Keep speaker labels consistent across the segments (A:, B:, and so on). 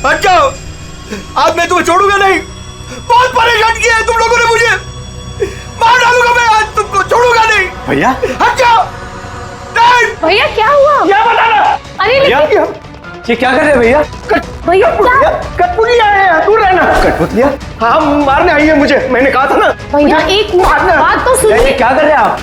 A: हट जाओ, आज मैं तुम्हें छोड़ूंगा नहीं। बहुत परेशान किया है तुम लोगों ने मुझे, मार डालूंगा मैं आज, तुमको छोड़ूंगा नहीं।
B: भैया
A: हट जाओ। नहीं
C: भैया क्या हुआ?
A: क्या बताना?
C: अरे
B: भैया
C: लेकिन
B: ये क्या कर रहे हैं भैया?
C: भैया क्या?
A: कठपुतली आए हैं, दूर रहना।
B: कठपुतलिया?
A: हाँ मारने आई है मुझे, मैंने कहा था ना।
C: भैया एक बात तो
B: ये
C: सुनिए।
B: क्या कर रहे हैं आप?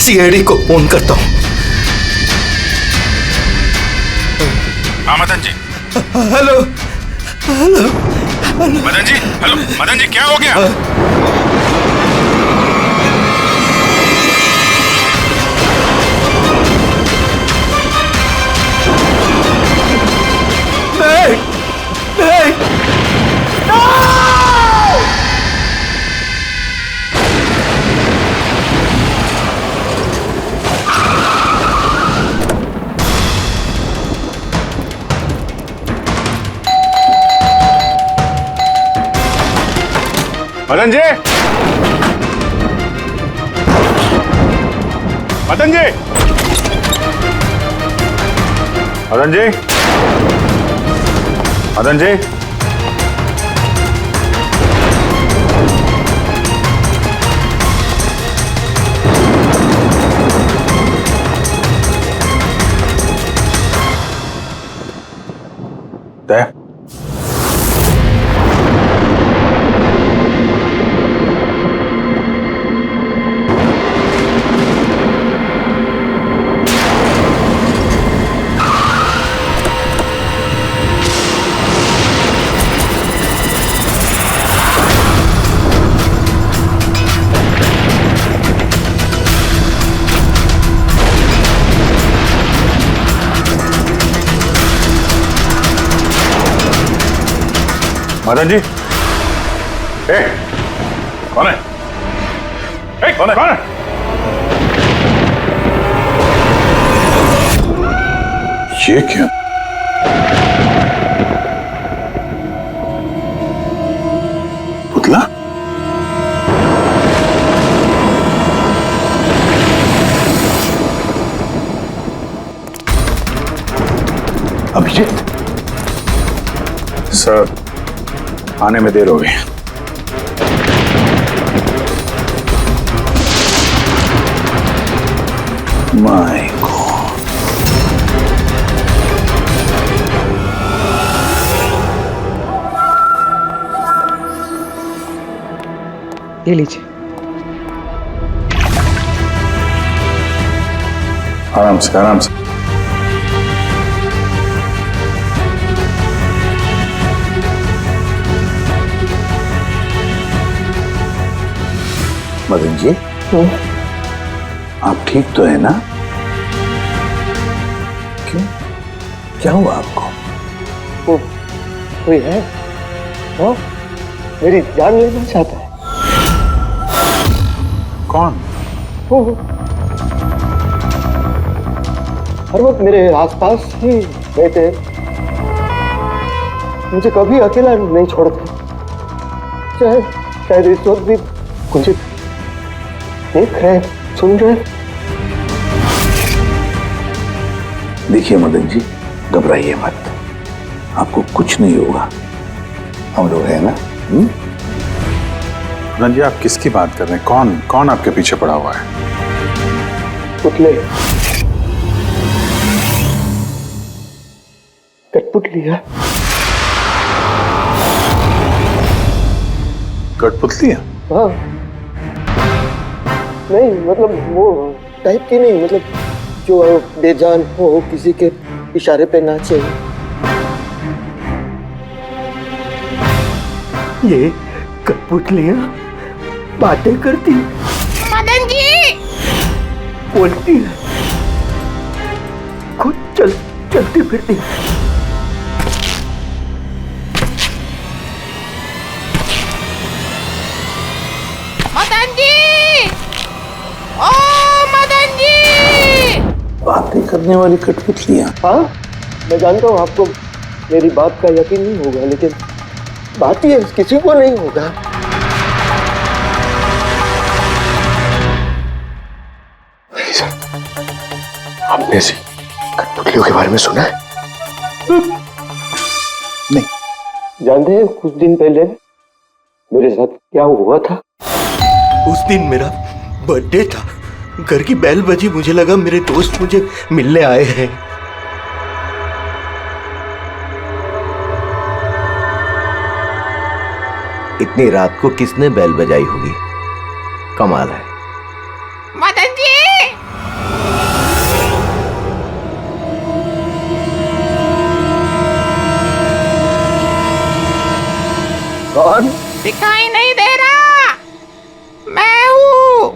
A: सीआईडी को फोन करता हूँ।
D: हाँ Madan ji.
A: Hello hello
D: Madan ji, hello Madan ji, क्या हो गया?
A: नहीं नहीं
D: मदन जी, मदन जी, मदन जी, मदन जी, तय मदन जी, कौन है? कौन है? कौन है? ये क्या? पुतला? अभिजीत? सर, आने में देर हो गई। My God.
B: ये लीजिए।
D: आराम से, आराम से। मदन जी, आप ठीक तो है ना? क्यों
E: क्या हुआ आपको?
B: वो कोई है, हाँ, मेरी जान लेना चाहता है।
E: कौन?
B: वो हर वक्त मेरे आसपास ही रहते हैं, मुझे कभी अकेला नहीं छोड़ते। शायद इस वक्त भी मुझे देख रहे, सुन रहे।
E: देखिए मदन जी, घबराइए मत, आपको कुछ नहीं होगा, हम लोग हैं ना।
D: मदन जी, आप किसकी बात कर रहे हैं? कौन कौन आपके पीछे पड़ा हुआ है?
B: पुतले, कठपुतलियां।
D: कठपुतली है?
B: हाँ, नहीं मतलब वो टाइप की नहीं, मतलब जो बेजान हो, किसी के इशारे पे नाचे। ये कठपुतलियां बातें करती,
C: मदन जी,
B: बोलती है, खुद चलती फिरती।
C: मदन जी, ओ मदन जी।
E: बातें करने वाली कठपुतलियां।
B: हाँ, मैं जानता हूँ आपको मेरी बात का यकीन नहीं होगा, लेकिन बात ये किसी को नहीं होगा।
E: आपने से कठपुतलियों के बारे में सुना है? नहीं।
B: जानते हैं कुछ दिन पहले मेरे साथ क्या हुआ था?
A: उस दिन मेरा बर्थडे था, घर की बेल बजी, मुझे लगा मेरे दोस्त मुझे मिलने आए हैं।
F: इतनी रात को किसने बेल बजाई होगी? कमाल है।
C: मदन जी,
B: कौन?
C: दिखाई नहीं दे रहा, मैं हूँ।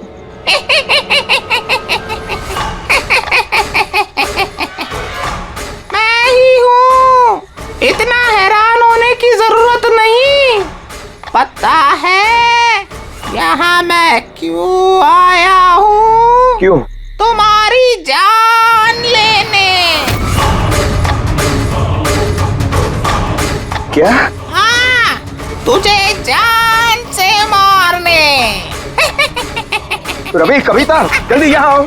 C: मैं ही हूँ, इतना हैरान होने की जरूरत नहीं। पता है यहाँ मैं क्यों आया हूँ?
B: क्यों?
C: तुम्हारी जान लेने।
B: क्या?
C: हाँ, तुझे जान से मारने।
B: रवि, कविता, जल्दी यहाँ आओ।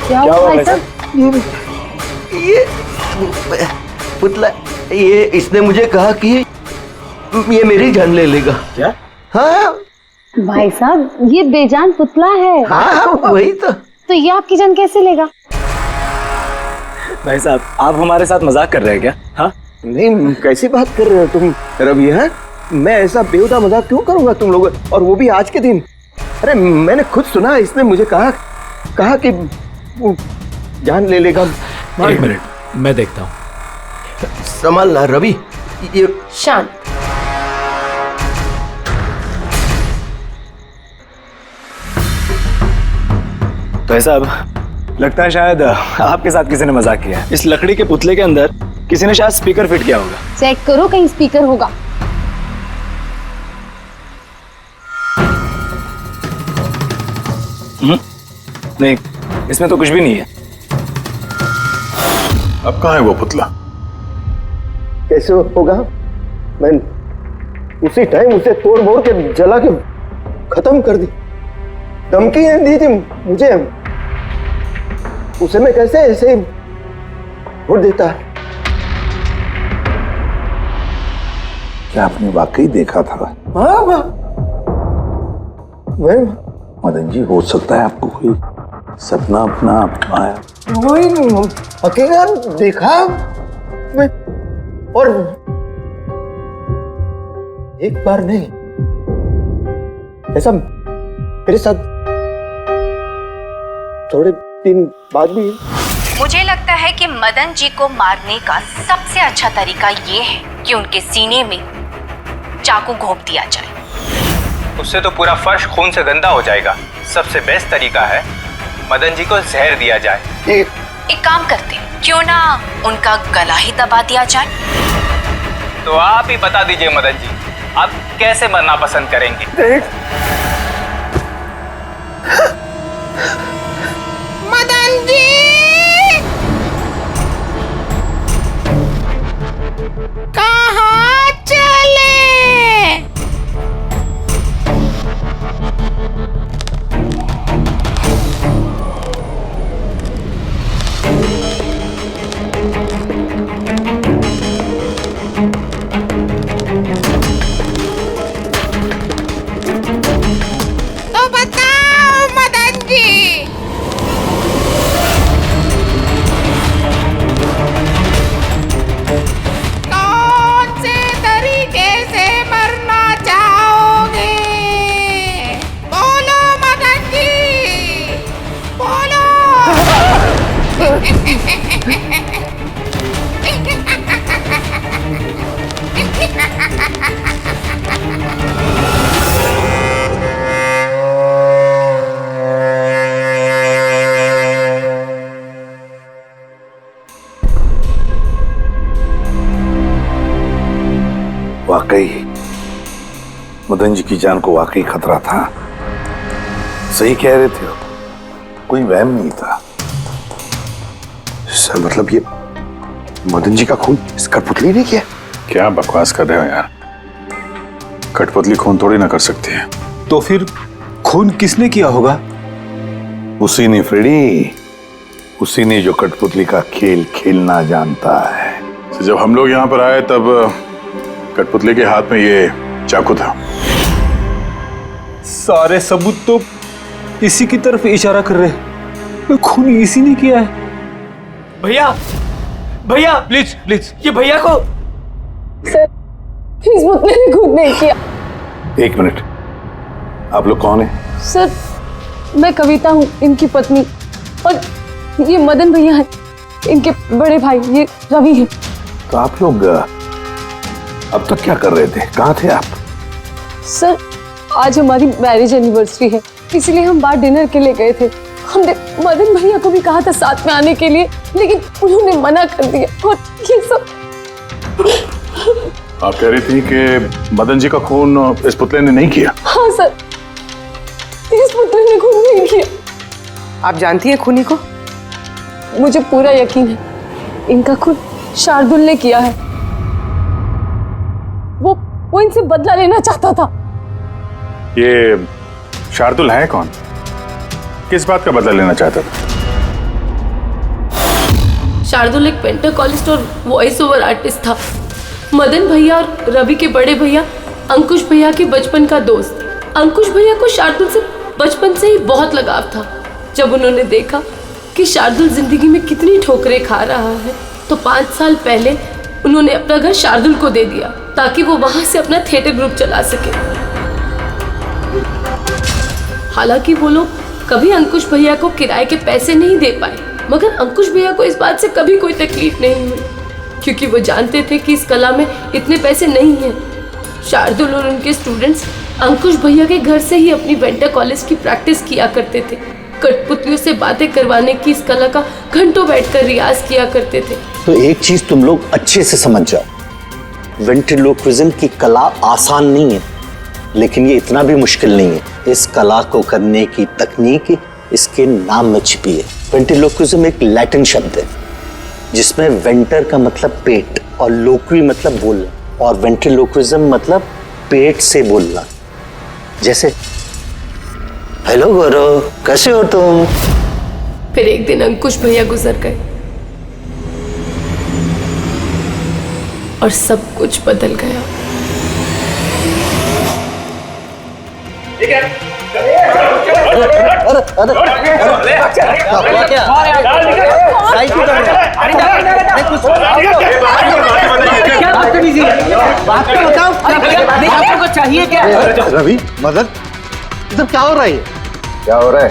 C: क्या
B: हुआ
C: भाई
B: भाई
C: साहब?
A: ये पुतला, ये इसने मुझे कहा कि ये मेरी जान ले लेगा।
B: क्या?
A: हाँ
C: भाई साहब, ये बेजान पुतला है।
A: हाँ, वही तो
C: ये आपकी जान कैसे लेगा?
B: भाई साहब, आप हमारे साथ मजाक कर रहे हैं क्या? हाँ? नहीं, कैसी बात कर रहे हो तुम रवि? है, मैं ऐसा बेहुदा मजाक क्यों करूंगा तुम लोग, और वो भी आज के दिन? अरे मैंने खुद सुना, इसने मुझे कहा कि वो जान ले लेगा।
G: एक मिनट, मैं देखता हूँ।
A: संभालना रवि। ये
C: शांत।
B: भाई साहब, लगता है शायद आपके साथ किसी ने मजाक किया है। इस लकड़ी के पुतले के अंदर किसी ने शायद स्पीकर फिट किया होगा।
C: चेक करो, कहीं स्पीकर होगा।
B: नहीं, इसमें तो कुछ भी नहीं है।
D: अब कहाँ है वो पुतला?
B: कैसे होगा? मैं उसी टाइम उसे तोड़ मोड़ के जला के खत्म कर दी। धमकी दी थी मुझे, उसे मैं कैसे ऐसे ही छोड़ देता?
E: क्या आपने वाकई देखा था?
B: हाँ, मैं
E: मदन जी, हो सकता है आपको कोई सपना अपना आया।
B: वही अकेला देखा मैं, और एक बार नहीं, ऐसा मेरे साथ थोड़े दिन बाद भी।
H: मुझे लगता है कि मदन जी को मारने का सबसे अच्छा तरीका ये है कि उनके सीने में चाकू घोंप दिया जाए।
I: उससे तो पूरा फर्श खून से गंदा हो जाएगा। सबसे बेस्ट तरीका है मदन जी को जहर दिया जाए।
H: एक काम करते हैं, क्यों ना उनका गला ही दबा दिया जाए?
I: तो आप ही बता दीजिए मदन जी, आप कैसे मरना पसंद करेंगे?
C: मदन जी, कहाँ चले? तो बताओ मदन जी, कौन से तरीके से मरना चाहोगे? बोलो मदन जी, बोलो।
E: वाकई मदन जी की जान को वाकई खतरा था। सही कह रहे थे, कोई वहम नहीं था।
B: सर मतलब ये मदन जी का खून इस कठपुतली ने किया?
D: क्या बकवास कर रहे हो यार, कठपुतली खून थोड़ी ना कर सकती है।
A: तो फिर खून किसने किया होगा?
E: उसी ने फ्रेडी, उसी ने जो कठपुतली का खेल खेलना जानता है।
D: तो जब हम लोग यहाँ पर आए तब कठपुतली के हाथ में ये चाकू था।
A: सारे सबूत तो इसी की तरफ इशारा कर रहे हैं। खून इसी ने किया है। भैया, भैया प्लीज प्लीज, ये भैया को।
J: सर, इस पुतले ने खुद नहीं किया।
E: एक मिनट, आप लोग कौन हैं?
J: सर, मैं कविता हूँ, इनकी पत्नी, और ये मदन भैया है, इनके बड़े भाई, ये रवि है।
E: तो आप लोग अब तक क्या कर रहे थे? कहाँ थे आप?
J: सर, आज हमारी मैरिज एनिवर्सरी है, इसलिए हम बाहर डिनर के लिए गए थे। हमने मदन भैया को भी कहा था साथ में आने के लिए, लेकिन उन्होंने मना कर दिया। और ये सब
D: आप कह रही थी कि मदन जी का खून इस पुतले ने नहीं किया?
J: हाँ सर, इस पुतले ने खून नहीं किया।
K: आप जानती हैं खूनी को?
J: मुझे पूरा यकीन है, इनका खून शार्दुल ने किया है। वो इनसे बदला लेना चाहता था।
D: ये शार्दुल है कौन? किस बात का बदला लेना चाहता था?
J: शार्दुल एक पेंटाकोलिस्ट और वॉइस ओवर आर्टिस्ट था। मदन भैया और रवि के बड़े भैया अंकुश भैया के बचपन का दोस्त। अंकुश भैया को शार्दुल से बचपन से ही बहुत लगाव था। जब उन्होंने देखा कि शार्दुल जिंदगी में कितनी ठोकरें खा रहा है, तो 5 साल पहले उन्होंने अपना घर शार्दुल को दे दिया ताकि वो वहां से अपना थिएटर ग्रुप चला सके। हालांकि वो लोग कभी अंकुश भैया को किराए के पैसे नहीं दे पाए, मगर अंकुश भैया को इस बात से कभी कोई तकलीफ नहीं हुई, क्योंकि वो जानते थे कि इस कला में इतने पैसे नहीं हैं। शार्दुल और उनके स्टूडेंट्स अंकुश भैया के घर से ही अपनी पेंटाकोलिस्ट की प्रैक्टिस किया करते थे। कठपुतलियों से बातें करवाने की इस कला का घंटों बैठकर रियाज किया करते थे।
L: तो एक चीज तुम लोग अच्छे से समझ जाओ, वेंट्रिलोक्विज्म की कला आसान नहीं है, लेकिन ये इतना भी मुश्किल नहीं है। इस कला को करने की तकनीक इसके नाम में छिपी है। वेंट्रिलोक्विज्म एक लैटिन शब्द है जिसमें वेंटर का मतलब पेट और लोक्वी मतलब बोलना, और वेंट्रिलोक्विज्म मतलब पेट से बोलना। जैसे हेलो गौरव, कैसे हो तुम?
J: फिर एक दिन अंकुश भैया गुजर गए और सब कुछ बदल गया।
K: चाहिए क्या?
B: रवि, मदन, इधर क्या हो रहा है? क्या हो रहा है?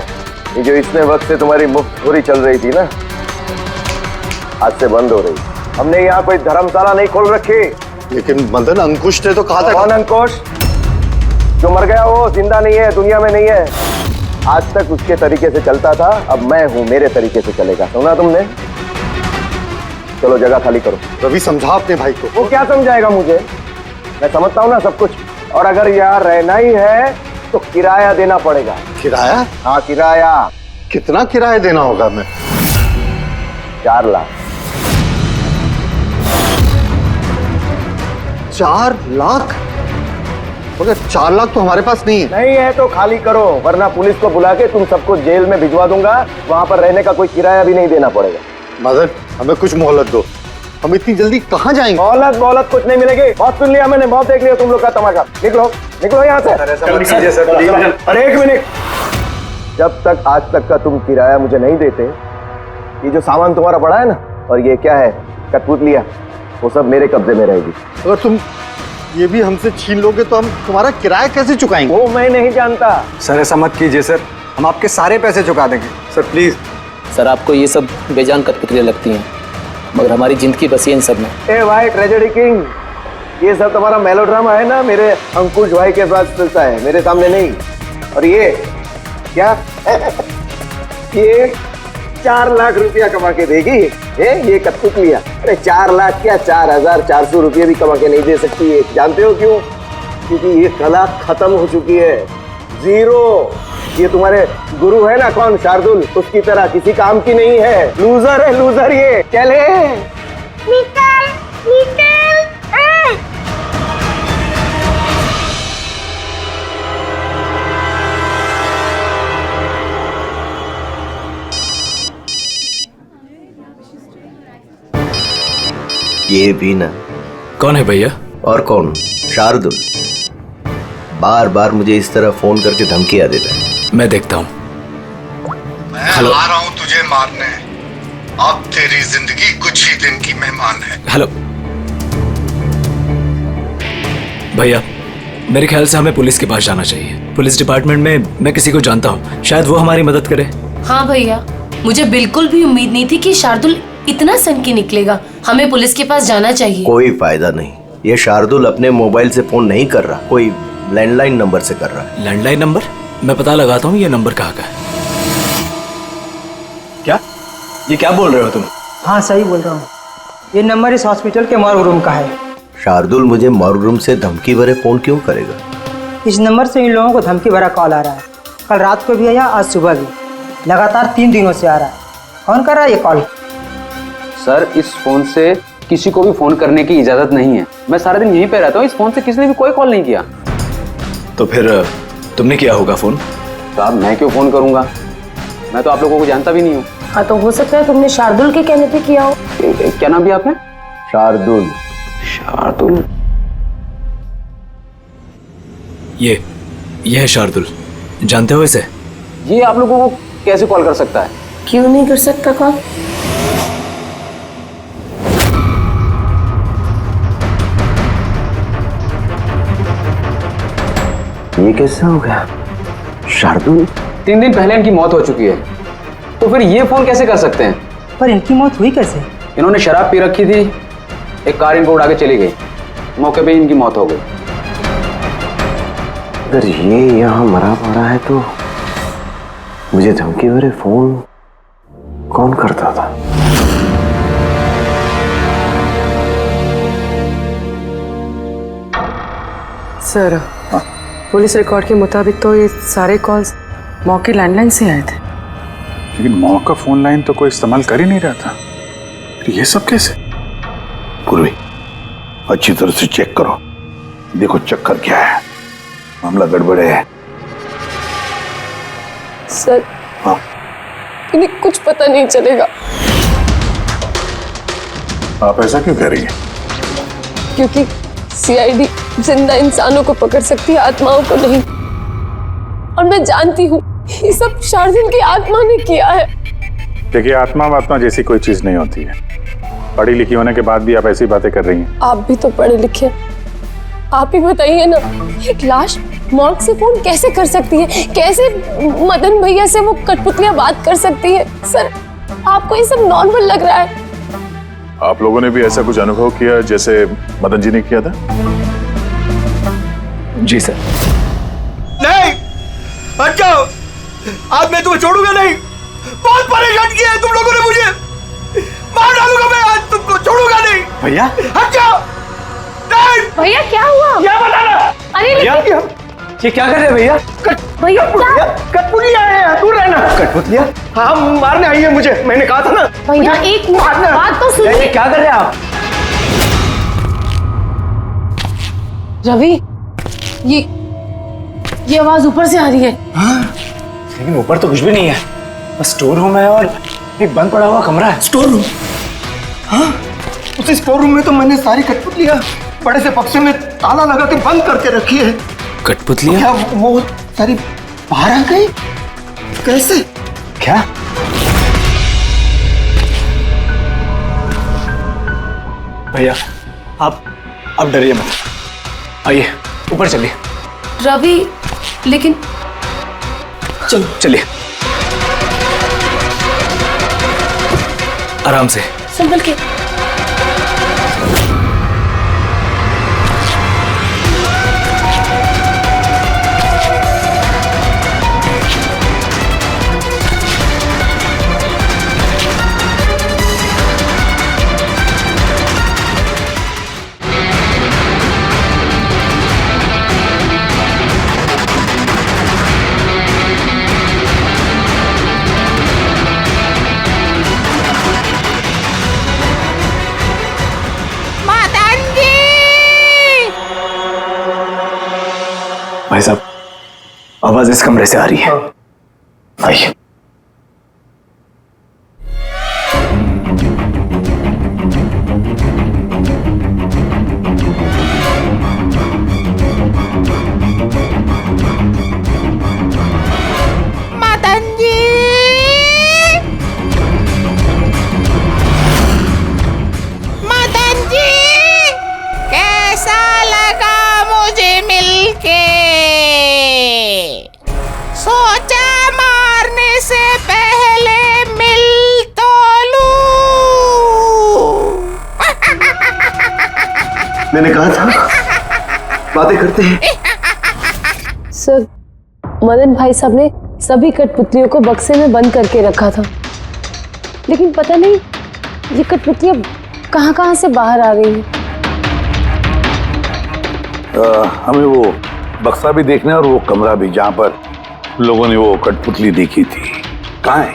B: ये जो इतने वक्त से तुम्हारी मुफ्तखोरी चल रही थी ना, आज से बंद हो रही। हमने यहाँ कोई धर्मशाला नहीं खोल रखी। लेकिन मदन, अंकुश ने तो कहा था। कौन अंकुश? जो मर गया वो जिंदा नहीं है, दुनिया में नहीं है। आज तक उसके तरीके से चलता था, अब मैं हूं, मेरे तरीके से चलेगा। सुना तुमने? चलो जगह खाली करो।
M: रवि समझा अपने भाई को।
B: वो क्या समझाएगा मुझे, मैं समझता हूँ ना सब कुछ। और अगर यहाँ रहना ही है तो किराया देना पड़ेगा।
M: किराया?
B: हाँ किराया।
M: कितना किराया देना होगा हमें?
B: 4 लाख।
M: 4 लाख? मगर 4 लाख तो हमारे पास नहीं है।
B: नहीं है तो खाली करो, वरना पुलिस को बुला के तुम सबको जेल में भिजवा दूंगा। वहां पर रहने का कोई किराया भी नहीं देना पड़ेगा।
M: मदन हमें कुछ मोहलत दो, हम इतनी जल्दी कहाँ जाएंगे?
B: मोहलत कुछ नहीं मिलेगी। बहुत सुन लिया मैंने, बहुत देख लिया तुम लोग का तमाशा। निकलो निकलो यहाँ से। अरे 1 मिनट, जब तक आज तक का तुम किराया मुझे नहीं देते, ये जो सामान तुम्हारा पड़ा है ना, और ये क्या है कठपुतलियां, वो सब मेरे कब्जे में रहेगी।
M: अगर तुम ये भी हमसे छीन लोगे तो हम तुम्हारा किराया कैसे चुकाएंगे?
B: वो मैं नहीं जानता।
N: सर ऐसा मत कीजिए सर, हम आपके सारे पैसे चुका देंगे सर, प्लीज।
O: सर आपको ये सब बेजान कठपुतलियां लगती हैं, मगर हमारी जिंदगी बसी है इन सब में।
B: ए भाई ट्रेजेडी किंग, ये सब तुम्हारा मेलोड्रामा है ना, मेरे अंकुश भाई के पास चलता है, मेरे सामने नहीं। और ये क्या ये 4 लाख रुपया कमा के देगी ये कठपुतलियां? अरे 4 लाख क्या, 4,400 रुपये भी कमा के नहीं दे सकती है। जानते हो क्यों? क्योंकि ये कला खत्म हो चुकी है, जीरो। ये तुम्हारे गुरु है ना, कौन, शार्दुल, उसकी तरह किसी काम की नहीं है। लूजर है लूजर ये। चले
C: निकल निकल।
F: ये भी ना।
G: कौन है भैया?
F: और कौन, शार्दुल। बार बार मुझे इस तरह फोन करके धमकियां देता है।
G: मैं देखता हूँ।
M: मैं आ रहा हूँ तुझे मारने, अब तेरी जिंदगी कुछ ही दिन की मेहमान है।
G: हेलो भैया, मेरे ख्याल से हमें पुलिस के पास जाना चाहिए। पुलिस डिपार्टमेंट में मैं किसी को जानता हूँ, शायद वो हमारी मदद करे।
J: हाँ भैया, मुझे बिल्कुल भी उम्मीद नहीं थी कि शार्दुल इतना सनकी निकलेगा। हमें पुलिस के पास जाना चाहिए।
F: कोई फायदा नहीं, ये शार्दुल अपने मोबाइल से फोन नहीं कर रहा, कोई लैंडलाइन नंबर से कर रहा है।
G: Landline number? मैं पता लगाता हूँ ये नंबर कहाँ का है।
N: क्या ये क्या बोल रहे हो तुम?
K: हाँ सही बोल रहा हूँ, ये नंबर इस हॉस्पिटल के मॉर्ग रूम का है।
F: शार्दुल मुझे मॉर्ग रूम से धमकी भरे फोन क्यों करेगा?
K: इस नंबर से इन लोगों को धमकी भरा कॉल आ रहा है। कल रात को भी आया, आज सुबह भी, लगातार 3 दिनों से आ रहा है। कौन कर रहा है ये कॉल?
O: सर इस फोन से किसी को भी फोन करने की इजाजत नहीं है। मैं सारा दिन यहीं पे रहता हूँ, इस फोन से किसी ने भी कोई कॉल नहीं किया।
G: तो फिर तुमने किया होगा फोन?
O: साहब मैं क्यों फोन करूंगा, मैं तो आप लोगों को जानता भी नहीं हूँ।
J: हाँ तो हो सकता है तुमने शार्दुल के कहने पे किया हो।
O: क्या नाम दिया आपने?
B: शार्दुल।
O: शार्दुल?
G: ये है शार्दुल, जानते हो इसे?
O: ये आप लोगों को कैसे कॉल कर सकता है?
J: क्यों नहीं कर सकता कॉल?
B: ये कैसा हो गया? शार्दुल
O: 3 दिन पहले इनकी मौत हो चुकी है, तो फिर ये फोन कैसे कर सकते हैं?
K: पर इनकी मौत हुई कैसे?
O: इन्होंने शराब पी रखी थी, एक कार इनको उड़ा के चली गई, मौके पे इनकी मौत हो गई।
B: अगर ये यहाँ मरा पड़ा है तो मुझे धमकी भरे फोन कौन करता था?
P: सर पुलिस रिकॉर्ड के मुताबिक तो ये सारे कॉल्स मौके लैंडलाइन से आए थे।
D: लेकिन मौका फोन लाइन तो कोई इस्तेमाल कर ही नहीं रहा था, ये सब कैसे?
E: पूर्वी अच्छी तरह से चेक करो, देखो चक्कर क्या है, मामला गड़बड़ है।
J: सर
E: हाँ?
J: इन्हें कुछ पता नहीं चलेगा।
D: आप ऐसा क्यों कह रही हैं?
J: क्योंकि सीआईडी जिंदा इंसानों को पकड़ सकती है, आत्माओं को नहीं। और मैं जानती हूँ ये सब शार्दुल की आत्मा ने किया है।
D: देखिए आत्मा जैसी कोई चीज नहीं होती है, पढ़ी लिखी होने के बाद भी आप ऐसी बातें कर रही हैं।
J: आप भी तो पढ़े लिखे, आप ही बताइए ना, एक लाश मॉर्ग से फोन कैसे कर सकती है? कैसे मदन भैया से वो कठपुतलियां बात कर सकती है? सर आपको ये सब नॉर्मल लग रहा है?
D: आप लोगों ने भी ऐसा कुछ अनुभव किया जैसे मदन जी ने किया था?
G: जी सर।
A: नहीं, हट जाओ, आज मैं तुम्हें छोड़ूंगा नहीं। बहुत परेशान किया है तुम लोगों ने मुझे, मार डालूंगा मैं आज तुमको।
B: भैया हट जाओ।
J: भैया क्या हुआ?
B: क्या बताना?
J: अरे
B: भैया ये क्या कर रहे हैं भैया?
J: भैया
B: कठपुतलियां हैं, दूर रहना। कठपुतलियां? हाँ मारने आई है मुझे, मैंने कहा था ना।
J: भैया एक बात तो सुनिए।
B: क्या कर रहे हैं आप?
J: रवि, ये आवाज ऊपर से आ रही है।
G: हाँ, लेकिन ऊपर तो कुछ भी नहीं है, बस स्टोर रूम है और एक बंद पड़ा हुआ कमरा है।
B: Store room? हाँ, उस स्टोर रूम में तो मैंने सारी कठपुतलियां बड़े से बक्से में ताला लगा के बंद करके रखी है।
G: कठपुतलियां?
B: क्या वो सारी बाहर आ गई? कैसे?
G: क्या? भैया आप डरिए मत, आइए ऊपर चलिए।
J: रवि लेकिन
G: चलिए आराम से,
J: संभल के।
G: भाई साहब आवाज इस कमरे से आ रही है। आइए।
C: मदन जी, मदन जी, कैसा लगा मुझे मिलके? सोचा मारने से पहले मिल तो लूं।
B: मैंने कहा था बातें करते हैं।
J: सर, मदन भाई साहब ने सभी कठपुतलियों को बक्से में बंद करके रखा था, लेकिन पता नहीं ये कठपुतलियां कहां से बाहर आ रही हैं।
E: हमें वो बक्सा भी देखना है और वो कमरा भी जहां पर लोगों ने वो कठपुतली देखी थी। कहाँ है?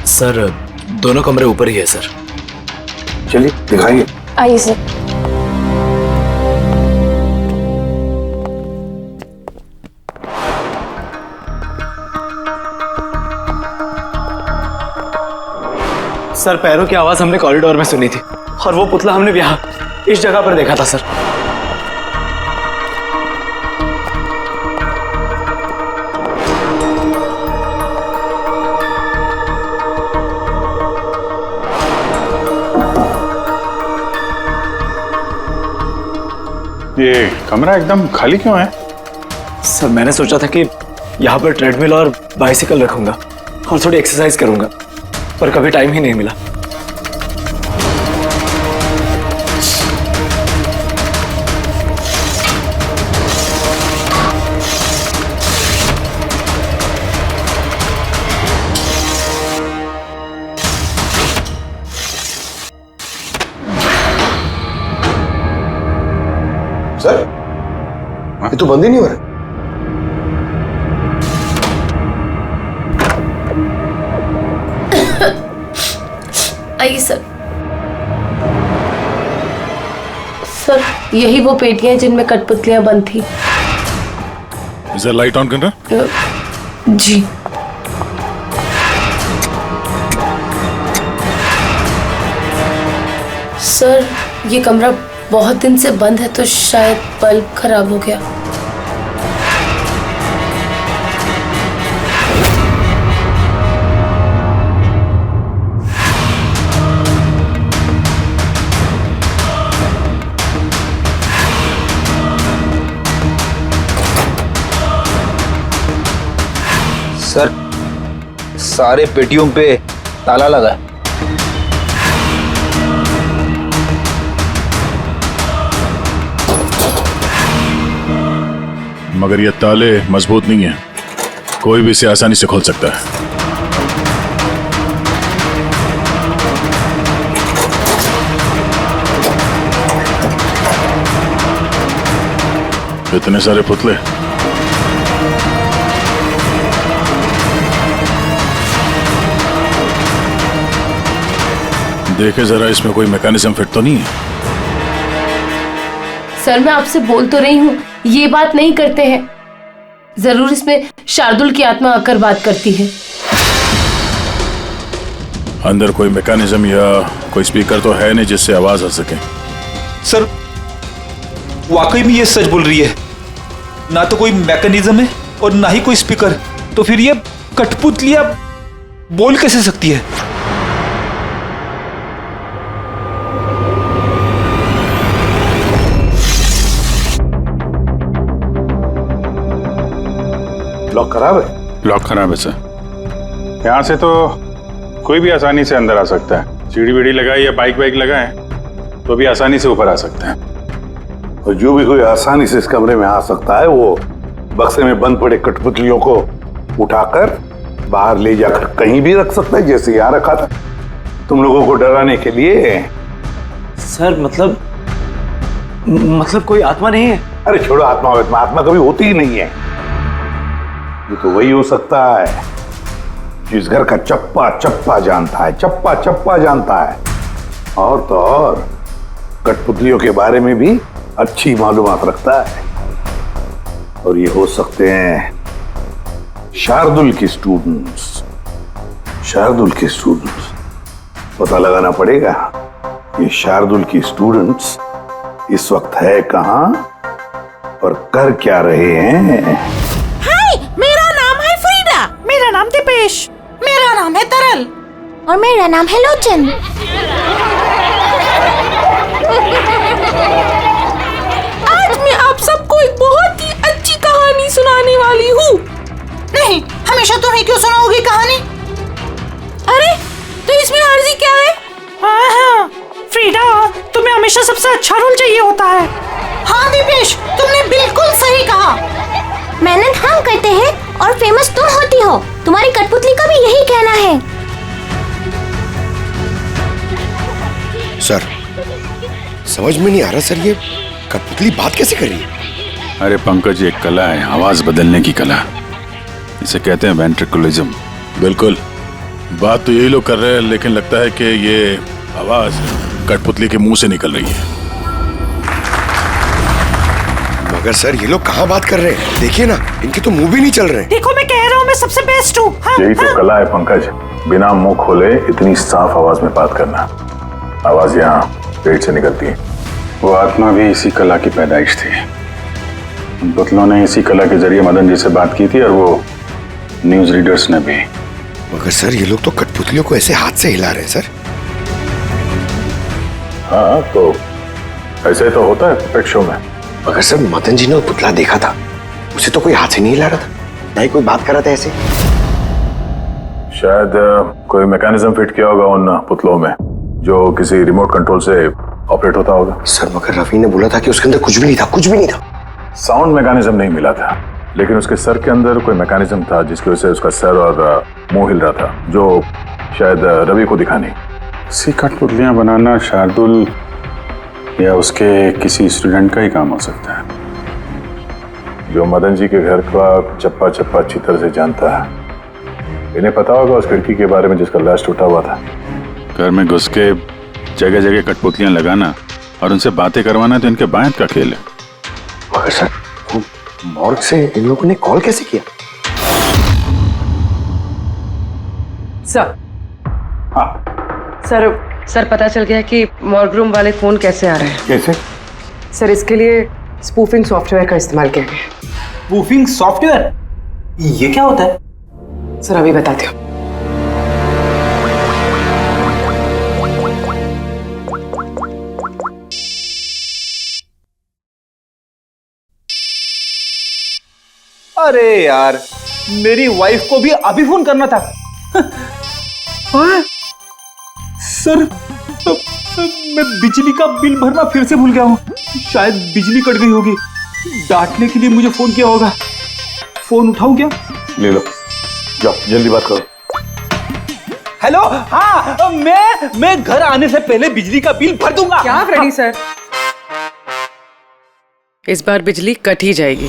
G: सर दोनों कमरे ऊपर ही है सर।
E: चलिए दिखाइए।
J: आइए सर।
G: सर पैरों की आवाज हमने कॉरिडोर में सुनी थी और वो पुतला हमने यहाँ इस जगह पर देखा था सर।
D: ये कमरा एकदम खाली क्यों है?
G: सर मैंने सोचा था कि यहाँ पर ट्रेडमिल और बाइसिकल रखूंगा और थोड़ी एक्सरसाइज करूंगा, पर कभी टाइम ही नहीं मिला।
B: सर ये तो बंद ही नहीं हो रहा।
J: आइए सर। सर यही वो पेटियां हैं जिनमें कठपुतलियां बंद थी।
D: इधर लाइट ऑन करना।
J: जी। सर ये कमरा बहुत दिन से बंद है, तो शायद बल्ब खराब हो गया।
I: सर सारे पेटियों पे ताला लगा है।
D: मगर ये ताले मजबूत नहीं है, कोई भी इसे आसानी से खोल सकता है। इतने सारे पुतले। देखे जरा, इसमें कोई मैकेनिज्म फिट तो नहीं है?
J: सर मैं आपसे बोल तो रही हूँ, ये बात नहीं करते हैं। जरूर इसमें शार्दुल की आत्मा आकर बात करती है।
D: अंदर कोई मैकेनिज्म या कोई स्पीकर तो है नहीं जिससे आवाज आ सके।
A: सर वाकई में ये सच बोल रही है, ना तो कोई मैकेनिज्म है और ना ही कोई स्पीकर। तो फिर ये कठपुतलियां बोल कैसे सकती है?
E: लॉक खराब है?
D: लॉक खराब है सर। यहाँ से तो कोई भी आसानी से अंदर आ सकता है। सीढ़ी वीढ़ी लगाए या बाइक वाइक लगाए तो भी आसानी से ऊपर आ सकते हैं।
E: और जो भी कोई आसानी से इस कमरे में आ सकता है वो बक्से में बंद पड़े कठपुतलियों को उठाकर बाहर ले जाकर कहीं भी रख सकता है, जैसे यहाँ रखा था तुम लोगों को डराने के लिए।
G: सर मतलब कोई आत्मा नहीं है?
E: अरे छोड़ो आत्मा, आत्मा कभी होती ही नहीं है। ये तो वही हो सकता है जिस घर का चप्पा चप्पा जानता है, चप्पा चप्पा जानता है। और तो और कठपुतलियों के बारे में भी अच्छी मालूमात रखता है। और ये हो सकते हैं शार्दुल के स्टूडेंट्स। शार्दुल के स्टूडेंट्स पता लगाना पड़ेगा ये शार्दुल की स्टूडेंट्स इस वक्त है कहां और कर क्या रहे हैं।
C: हाय, मेरा नाम है फ्रीडा। मेरा नाम दीपेश। मेरा नाम है तरल। और मेरा नाम है लोचन। आज मैं आप सबको एक बहुत ही अच्छी कहानी सुनाने वाली हूँ। नहीं, हमेशा तुम ही क्यों सुनाओगी कहानी? अरे तो इसमें अर्जी क्या है? हाँ, फ्रीडा, तुम्हें हमेशा सबसे अच्छा रोल चाहिए होता है। हाँ दीपेश, तुमने बिल्कुल सही कहा।
Q: मेहनत हम करते हैं और फेमस तुम होती हो। तुम्हारी कठपुतली का भी यही कहना है।
R: सर समझ में नहीं आ रहा सर, ये कठपुतली बात कैसे कर रही है?
D: अरे पंकज, एक कला है आवाज बदलने की कला। इसे कहते हैं वेंट्रिकुलिज्म। बिल्कुल, बात तो यही लोग कर रहे हैं, लेकिन लगता है कि ये आवाज कठपुतली के मुंह से निकल रही है।
R: मगर सर ये लोग कहाँ बात कर रहे हैं? देखिए ना, इनके तो मुंह भी नहीं चल रहे।
C: देखो, मैं कह रहा हूँ मैं सबसे बेस्ट हूँ।
D: यही तो कला है पंकज, बिना मुंह खोले इतनी साफ आवाज में बात करना। आवाज यहाँ पेट से निकलती है। वो आत्मा भी इसी कला की पैदाइश थी। उन पुतलों ने इसी कला के जरिए मदन जी से बात की थी और वो न्यूज रीडर्स ने भी।
R: मगर सर ये लोग तो कठपुतलियों को ऐसे हाथ से हिला रहे हैं सर।
D: हाँ, तो ऐसे तो होता है पेट शो में।
R: मगर सर मदन जी ने वो पुतला देखा था, उसे तो कोई हाथ से नहीं हिला रहा था, ना ही कोई बात कर रहा था ऐसे।
D: शायद कोई मैकेनिज्म फिट किया होगा उन पुतलों में जो किसी रिमोट कंट्रोल से ऑपरेट होता होगा।
R: सर मगर रवि ने बोला था कि उसके अंदर कुछ भी नहीं था, कुछ भी नहीं था।
D: साउंड मैकेनिज्म नहीं मिला था, लेकिन उसके सर के अंदर कोई मैकेनिज्म था जिसकी वजह से उसका सर और मुंह हिल रहा था, जो शायद रवि को दिखा नहीं। सी कठपुतलियां बनाना शार्दुल या उसके किसी स्टूडेंट का ही काम हो सकता है, जो मदन जी के घर का चप्पा चप्पा अच्छी तरह से जानता है। इन्हें पता होगा उस खिड़की के बारे में जिसका लाश टूटा हुआ था। घर में घुस के जगह जगह कठपुतलियां लगाना और उनसे बातें करवाना तो इनके बायत का खेल है।
R: मगर सर मॉर्ग से इन लोगों ने कॉल कैसे किया?
P: सर
E: हाँ
P: सर पता चल गया कि मॉर्ग रूम वाले फोन कैसे आ रहे हैं।
E: कैसे?
P: सर इसके लिए स्पूफिंग सॉफ्टवेयर का इस्तेमाल किया गया।
A: Spoofing software? ये क्या होता है?
P: सर अभी बताती हूँ।
A: अरे यार, मेरी वाइफ को भी अभी फोन करना था। सर, मैं बिजली का बिल भरना फिर से भूल गया हूँ। शायद बिजली कट गई होगी। डांटने के लिए मुझे फोन किया होगा। फोन उठाऊं क्या?
E: ले लो, जाओ जल्दी बात करो।
A: हेलो, हाँ, मैं घर आने से पहले बिजली का बिल भर दूंगा।
P: क्या फ्रेडी सर, इस बार बिजली कट ही जाएगी।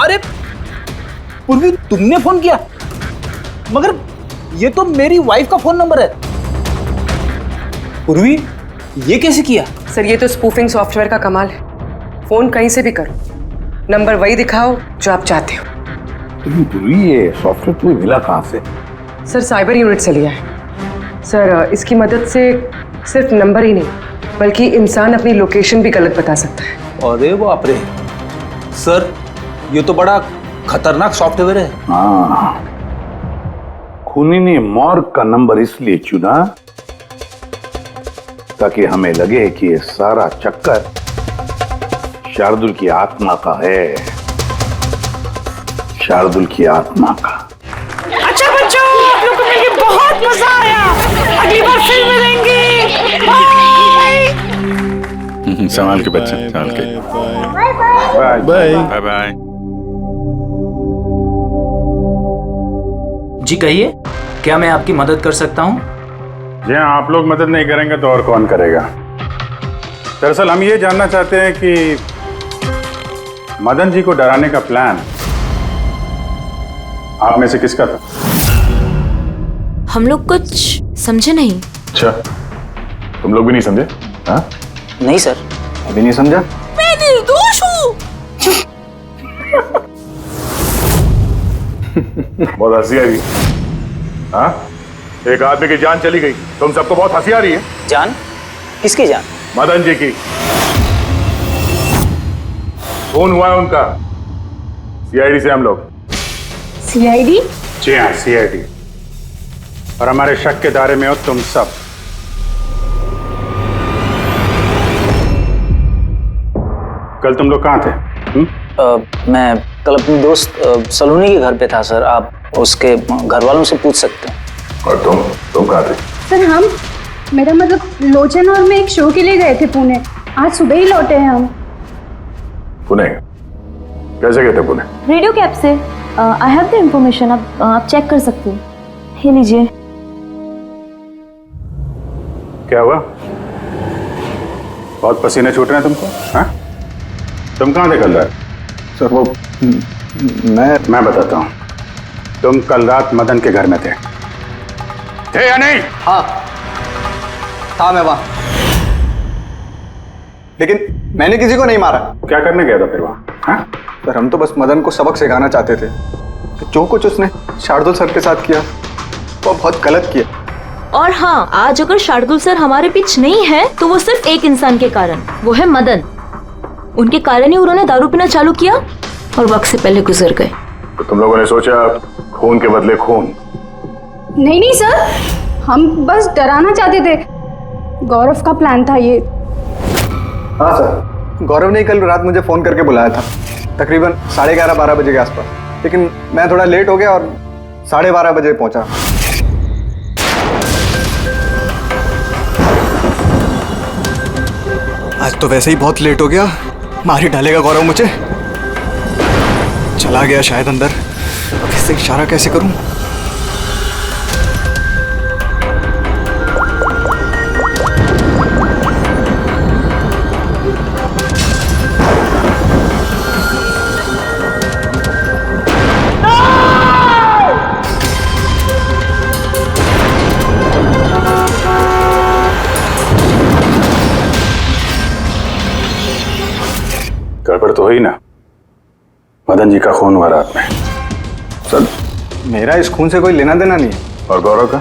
A: अरे पूर्वी, तुमने फोन किया? मगर ये तो मेरी वाइफ का फोन नंबर है। पूर्वी, ये कैसे किया?
P: सर ये तो स्पूफिंग सॉफ्टवेयर का कमाल है। फोन कहीं से भी करो, नंबर वही दिखाओ जो आप चाहते हो।
E: पूरी ये सॉफ्टवेयर तुम्हें मिला कहाँ से?
P: सर साइबर यूनिट से लिया है। सर इसकी मदद से सिर्फ नंबर ही नहीं बल्कि इंसान अपनी लोकेशन भी गलत बता सकता है।
A: अरे बाप रे सर, ये तो बड़ा खतरनाक सॉफ्टवेयर है।
E: हाँ, खूनी ने मॉर्ग का नंबर इसलिए चुना ताकि हमें लगे कि ये सारा चक्कर शार्दुल की आत्मा का है, शार्दुल की आत्मा का।
C: अच्छा बच्चों, आप लोग को मिलके बहुत मजा आया। अगली बार फिर मिलेंगे। बाय।
D: संभाल के बच्चे, संभाल के।
E: Bye bye
D: bye bye.
G: जी कहिए, क्या मैं आपकी मदद कर सकता हूँ?
D: जी हाँ, आप लोग मदद नहीं करेंगे तो और कौन करेगा? दरअसल हम ये जानना चाहते हैं कि मदन जी को डराने का प्लान आप में से किसका था?
Q: हम लोग कुछ समझे नहीं।
D: अच्छा, तुम लोग भी नहीं समझे? हाँ?
O: नहीं सर,
D: अभी नहीं समझा?
C: मैं निर्दोष हूँ।
D: बहुत हंसी आ रही है। हाँ? एक आदमी की जान चली गई, तुम सबको बहुत हंसी आ रही है।
O: जान? किसकी जान?
D: मदन जी की। खून हुआ है उनका सीआईडी से हम लोग।
Q: सीआईडी?
D: जी हाँ, सीआईडी। और हमारे शक के दायरे में हो तुम सब। कल तुम लोग कहाँ थे?
O: मैं कल अपने दोस्त सलोनी के घर पे था सर। आप उसके घर वालों से पूछ सकते हैं।
D: और तुम कहाँ थे?
S: सर हम, मेरा मतलब लोचन और मैं एक शो के लिए गए थे पुणे। आज सुबह ही लौटे हैं हम।
D: पुणे? कैसे गए थे पुणे?
Q: रेडियो कैब से। आई हैव द इंफॉर्मेशन, आप चेक कर सकते हो। ये लीजिए।
D: क्या हुआ? बहुत पसीने छूट रहे हैं तुमको? हाँ? तुम कहाँ थे कल रात?
N: सर वो
D: मैं बताता हूँ। तुम कल रात मदन के घर में थे या नहीं?
N: हाँ था, मैं वहां, लेकिन मैंने किसी को नहीं मारा।
D: क्या करने गया था फिर वहां? हाँ?
N: सर हम तो बस मदन को सबक सिखाना चाहते थे। तो जो कुछ उसने शार्दुल सर के साथ किया वो बहुत गलत किया।
Q: और हाँ, आज अगर शार्दुल सर हमारे बीच नहीं है तो वो सिर्फ एक इंसान के कारण, वो है मदन। उनके कारण ही उन्होंने दारू पीना चालू किया और वक्त से पहले गुजर गए।
D: तो तुम लोगों ने सोचा खून के बदले खून?
S: नहीं नहीं सर, हम बस डराना चाहते थे। गौरव का प्लान था ये।
N: हाँ सर, गौरव ने कल रात मुझे फोन करके बुलाया था तकरीबन 11:30-12 बजे के आसपास, लेकिन मैं थोड़ा लेट हो गया और 12:30 बजे पहुंचा। आज तो वैसे ही बहुत लेट हो गया, मार ही डालेगा गौरव मुझे। चला गया शायद अंदर, अब इससे इशारा कैसे करूं?
D: गड़बड़ तो हुई ना? मदन जी का खून हुआ रात में।
N: सर मेरा इस खून से कोई लेना देना नहीं है।
D: और गौरव का?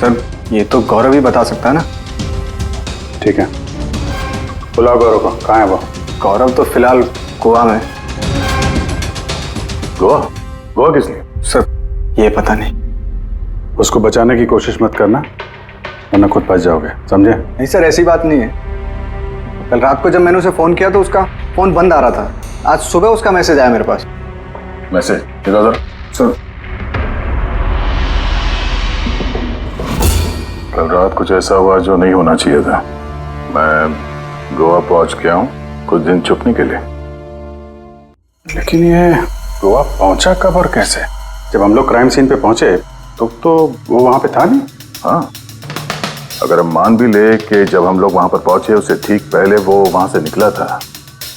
N: सर ये तो गौरव ही बता सकता है ना।
D: ठीक है, बुलाओ गौरव को। कहाँ है वो?
N: गौरव तो फिलहाल गोवा में।
D: गोवा? गोवा किस लिए?
N: सर ये पता नहीं।
D: उसको बचाने की कोशिश मत करना वरना खुद बच जाओगे, समझे?
N: नहीं सर, ऐसी बात नहीं है। कल रात को जब मैंने उसे फोन किया तो उसका फोन बंद आ रहा था। आज सुबह उसका मैसेज आया मेरे पास।
D: मैसेज? इधर
N: सर
D: कल रात कुछ ऐसा हुआ जो नहीं होना चाहिए था। मैं गोवा पहुंच गया हूँ कुछ दिन छुपने के लिए। लेकिन ये गोवा पहुंचा कब और कैसे? जब हम लोग क्राइम सीन पे पहुंचे तो वो वहां पे था नहीं। हाँ, अगर हम मान भी ले कि जब हम लोग वहां पर पहुंचे उससे ठीक पहले वो वहां से निकला था,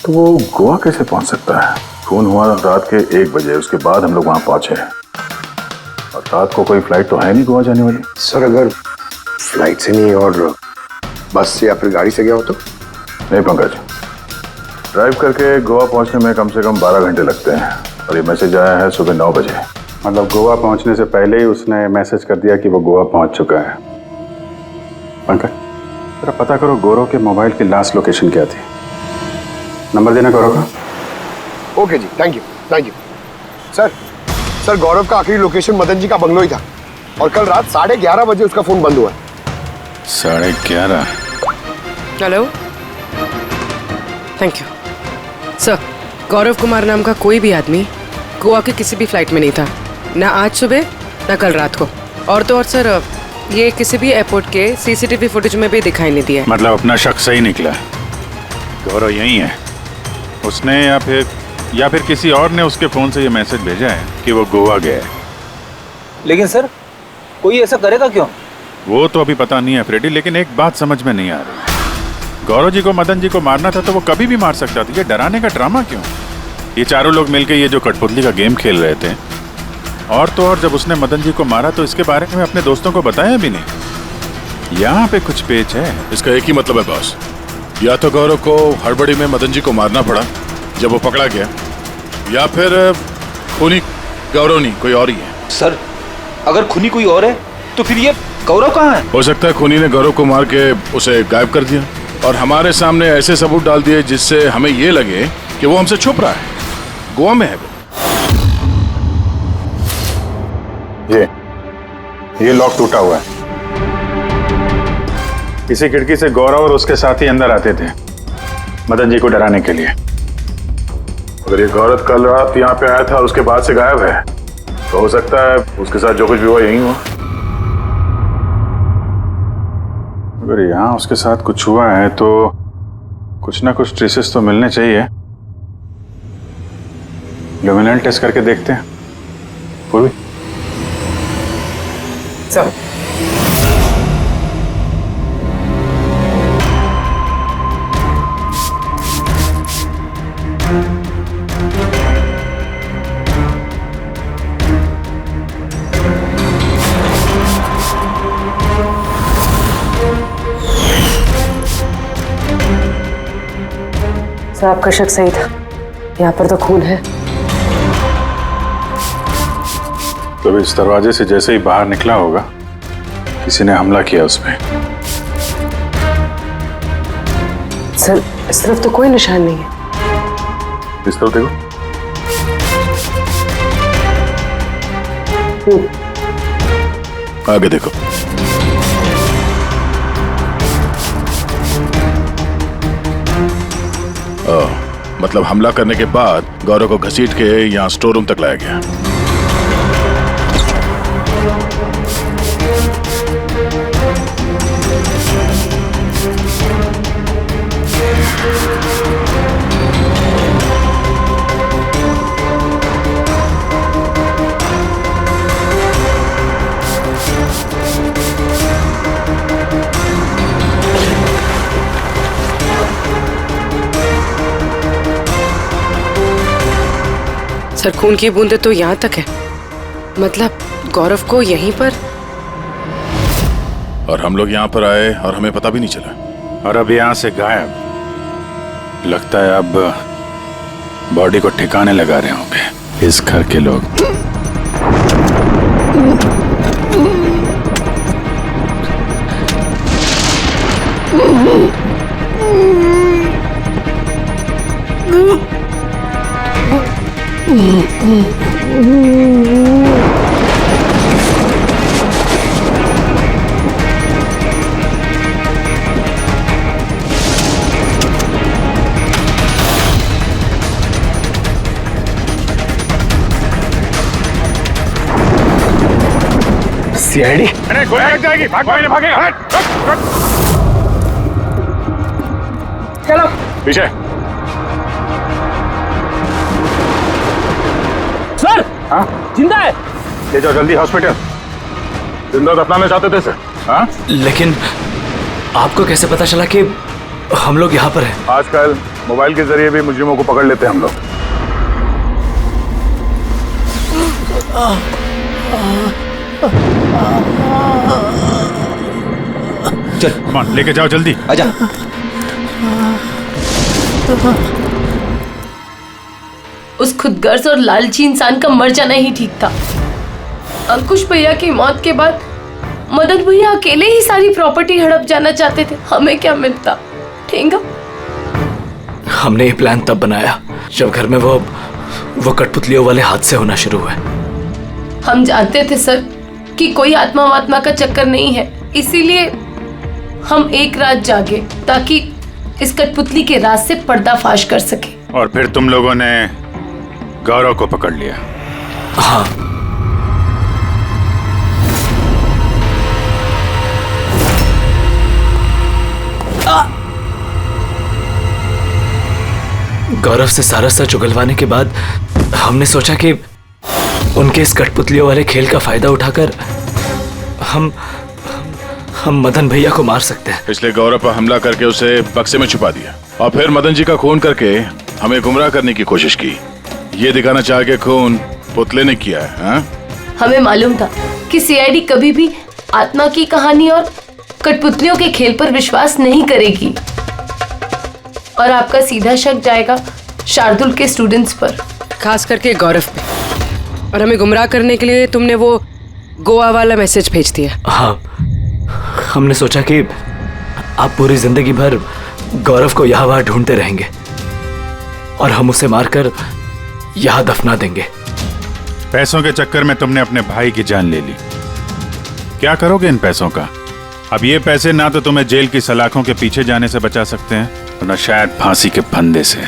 D: तो वो गोवा कैसे पहुंच सकता है? खून हुआ रात के 1 बजे, उसके बाद हम लोग वहां पहुंचे और रात को कोई फ्लाइट तो है नहीं गोवा जाने वाली।
R: सर अगर फ्लाइट से नहीं और बस से या फिर गाड़ी से गया हो तो?
D: नहीं पंकज, ड्राइव करके गोवा पहुंचने में कम से कम 12 घंटे लगते हैं और ये मैसेज आया है सुबह 9 बजे।
N: मतलब गोवा पहुंचने से पहले ही उसने मैसेज कर दिया कि वो गोवा पहुंच चुका है। पंकज जरा पता करो गौरव के मोबाइल की लास्ट लोकेशन क्या थी। नंबर देना गौरव का।
R: ओके जी, थैंक यू। सर गौरव का आखिरी लोकेशन मदन जी का बंगलो ही था और कल रात 11:30 बजे उसका फोन बंद हुआ।
N: 11:30?
P: Hello, thank you sir. Gaurav Kumar नाम का कोई भी आदमी गोवा के किसी भी फ्लाइट में नहीं था, ना आज सुबह ना कल रात को। और तो और सर, ये किसी भी एयरपोर्ट के सीसीटीवी फुटेज में भी दिखाई नहीं दिया।
N: मतलब अपना शक सही निकला, गौरव यही है उसने या फिर किसी और ने उसके फोन से ये मैसेज भेजा है कि वो गोवा गया है।
A: लेकिन सर कोई ऐसा करेगा क्यों?
N: वो तो अभी पता नहीं है फ्रेडी, लेकिन एक बात समझ में नहीं आ रही। गौरव जी को मदन जी को मारना था तो वो कभी भी मार सकता था, ये डराने का ड्रामा क्यों? ये चारों लोग मिलकर ये जो कठपुतली का गेम खेल रहे थे, और तो और जब उसने मदन जी को मारा तो इसके बारे में अपने दोस्तों को बताया भी नहीं। यहाँ पे कुछ पेच है।
D: इसका एक ही मतलब है बॉस, या तो गौरव को हड़बड़ी में मदन जी को मारना पड़ा जब वो पकड़ा गया, या फिर खूनी गौरव नहीं कोई और ही है।
A: सर अगर खूनी कोई और है तो फिर ये गौरव कहाँ है?
D: हो सकता है खूनी ने गौरव को मार के उसे गायब कर दिया और हमारे सामने ऐसे सबूत डाल दिए जिससे हमें ये लगे कि वो हमसे छुप रहा है, गोवा में है वो।
N: ये लॉक टूटा हुआ है। इसी खिड़की से गौरव और उसके साथी अंदर आते थे मदन जी को डराने के लिए।
D: अगर ये गौरव कल रात यहाँ पे आया था उसके बाद से गायब है तो हो सकता है उसके साथ जो कुछ भी हुआ यही हुआ।
N: अगर यहाँ उसके साथ कुछ हुआ है तो कुछ ना कुछ ट्रेसेस तो मिलने चाहिए। लुमिनल टेस्ट करके देखते हैं। पूर्वी
P: सर, आपका शक सही था, यहाँ पर तो खून है।
N: तो इस दरवाजे से जैसे ही बाहर निकला होगा किसी ने हमला किया उसमें।
P: सर इस तरफ तो कोई निशान नहीं है।
D: इस तरफ देखो। आगे देखो। मतलब हमला करने के बाद गौरव को घसीट के यहाँ स्टोर रूम तक लाया गया।
P: सर खून की बूंदें तो यहाँ तक है, मतलब गौरव को यहीं पर।
D: और हम लोग यहाँ पर आए और हमें पता भी नहीं चला।
N: और अब यहाँ से गायब। लगता है अब बॉडी को ठिकाने लगा रहे होंगे इस घर के लोग।
R: सीआईडी
N: भाग जाएगी, भागेगा।
P: चलो
N: पीछे।
I: सर
N: हाँ
I: जिंदा है।
N: ले जाओ जल्दी हॉस्पिटल। जिंदा दफनाना चाहते थे सर। हाँ
G: लेकिन आपको कैसे पता चला कि हम लोग यहाँ पर हैं?
D: आजकल मोबाइल के जरिए भी मुजरिमों को पकड़ लेते हैं हम लोग।
N: चल कमान, लेके जाओ जल्दी।
A: आजा।
J: उस खुदगर्ज और लालची इंसान का मर जाना ही ठीक था। अंकुश भैया की मौत के बाद मदन भैया अकेले ही सारी प्रॉपर्टी हड़प जाना चाहते थे। हमें क्या मिलता? ठेंगा।
G: हमने ये प्लान तब बनाया जब घर में वो कठपुतलियों वाले हादसे होना शुरू हुए।
J: हम जानते थे सर कि कोई आत्मा वात्मा का चक्कर नहीं है, इसीलिए हम एक रात जागे ताकि इस कठपुतली के राज से पर्दाफाश कर सके।
N: और फिर तुम लोगों ने गौरव को पकड़ लिया?
G: हाँ। गौरव से सारा सच उगलवाने के बाद हमने सोचा कि उनके इस कठपुतलियों वाले खेल का फायदा उठाकर हम मदन भैया को मार सकते हैं।
N: इसलिए गौरव पर हमला करके उसे बक्से में छुपा दिया और फिर मदन जी का खून करके हमें गुमराह करने की कोशिश की, ये दिखाना चाह के खून पुतले ने किया है। हाँ?
J: हमें मालूम था कि सीआईडी कभी भी आत्मा की कहानी और कठपुतलियों के खेल पर विश्वास नहीं करेगी और आपका सीधा शक जाएगा शार्दुल के स्टूडेंट्स पर,
P: खास करके गौरव पे। और हमें गुमराह करने के लिए तुमने वो गोवा वाला मैसेज भेज दिया।
G: हाँ, हमने सोचा कि आप पूरी जिंदगी भर गौरव को यहाँ वहाँ ढूंढते रहेंगे और हम उसे मारकर यहाँ दफना देंगे।
N: पैसों के चक्कर में तुमने अपने भाई की जान ले ली। क्या करोगे इन पैसों का? अब ये पैसे ना तो तुम्हें जेल की सलाखों के पीछे जाने से बचा सकते हैं और न शायद फांसी के फंदे से।